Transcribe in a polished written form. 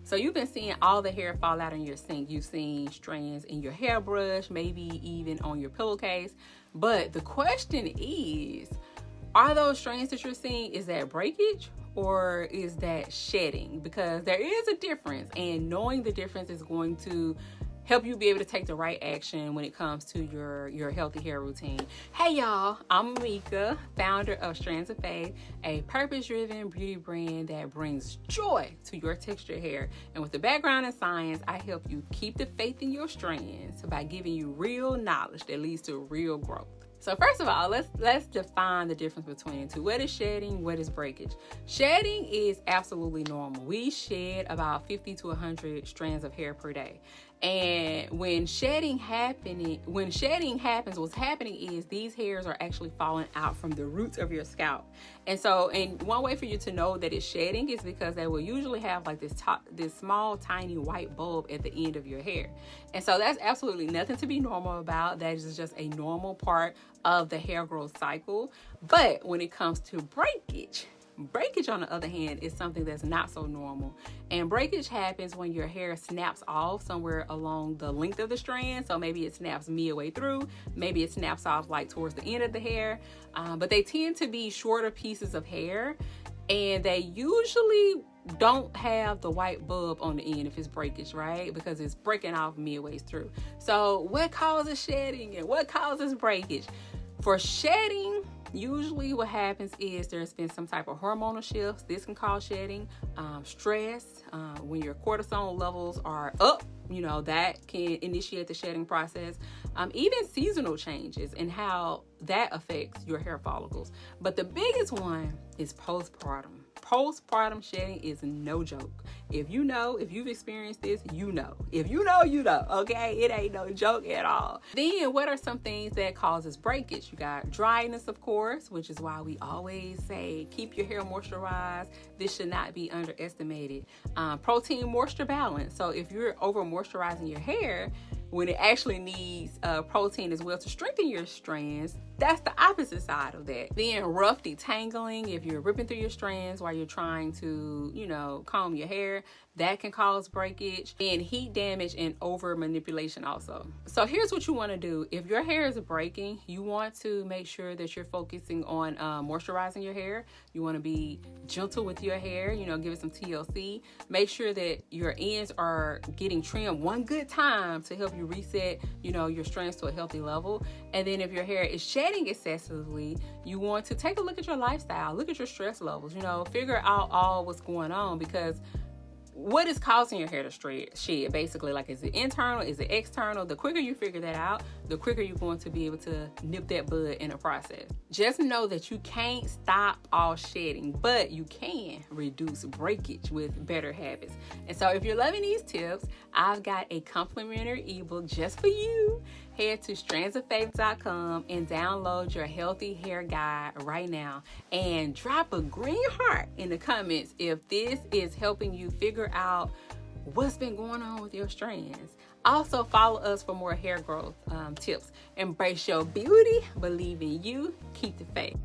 So you've been seeing all the hair fall out in your sink. You've seen strands in your hairbrush, maybe even on your pillowcase. But the question is, are those strands that you're seeing, is that breakage or is that shedding? Because there is a difference, and knowing the difference is going to help you be able to take the right action when it comes to your healthy hair routine. Hey y'all, I'm Mika, founder of Strands of Faith, a purpose-driven beauty brand that brings joy to your textured hair. And with a background in science, I help you keep the faith in your strands by giving you real knowledge that leads to real growth. So first of all, let's define the difference between the two. What is shedding? What is breakage? Shedding is absolutely normal. We shed about 50 to 100 strands of hair per day. And when shedding happens, what's happening is these hairs are actually falling out from the roots of your scalp. And one way for you to know that it's shedding is because they will usually have like this small, tiny white bulb at the end of your hair. And so that's absolutely nothing to be normal about. That is just a normal part of the hair growth cycle. But when it comes to breakage, on the other hand, is something that's not so normal. And breakage happens when your hair snaps off somewhere along the length of the strand. So maybe it snaps midway through, maybe it snaps off like towards the end of the hair. But they tend to be shorter pieces of hair, and they usually don't have the white bulb on the end if it's breakage, right? Because it's breaking off midway through. So what causes shedding and what causes breakage? For shedding, usually what happens is there's been some type of hormonal shifts. This can cause shedding. Stress, when your cortisol levels are up, that can initiate the shedding process. Even seasonal changes and how that affects your hair follicles. But the biggest one is postpartum. Postpartum shedding is no joke. If you've experienced this, you know. If you know, okay? It ain't no joke at all. Then what are some things that causes breakage? You got dryness, of course, which is why we always say keep your hair moisturized. This should not be underestimated. Protein moisture balance. So if you're over moisturizing your hair, when it actually needs protein as well to strengthen your strands, that's the opposite side of that. Then rough detangling, if you're ripping through your strands while you're trying to, comb your hair, that can cause breakage. And heat damage and over manipulation also. So here's what you want to do. If your hair is breaking, you want to make sure that you're focusing on moisturizing your hair. You want to be gentle with your hair, give it some TLC. Make sure that your ends are getting trimmed one good time to help you reset, your strands to a healthy level. And then if your hair is shedding excessively, you want to take a look at your lifestyle, look at your stress levels, figure out all what's going on, because what is causing your hair to shed? Basically, like, is it internal? Is it external? The quicker you figure that out, the quicker you're going to be able to nip that bud in a process. Just know that you can't stop all shedding, but you can reduce breakage with better habits. And so if you're loving these tips, I've got a complimentary ebook just for you. Head to strandsoffaith.com and download your healthy hair guide right now, and drop a green heart in the comments if this is helping you figure out what's been going on with your strands. Also follow us for more hair growth tips. Embrace your beauty, believe in you, keep the faith.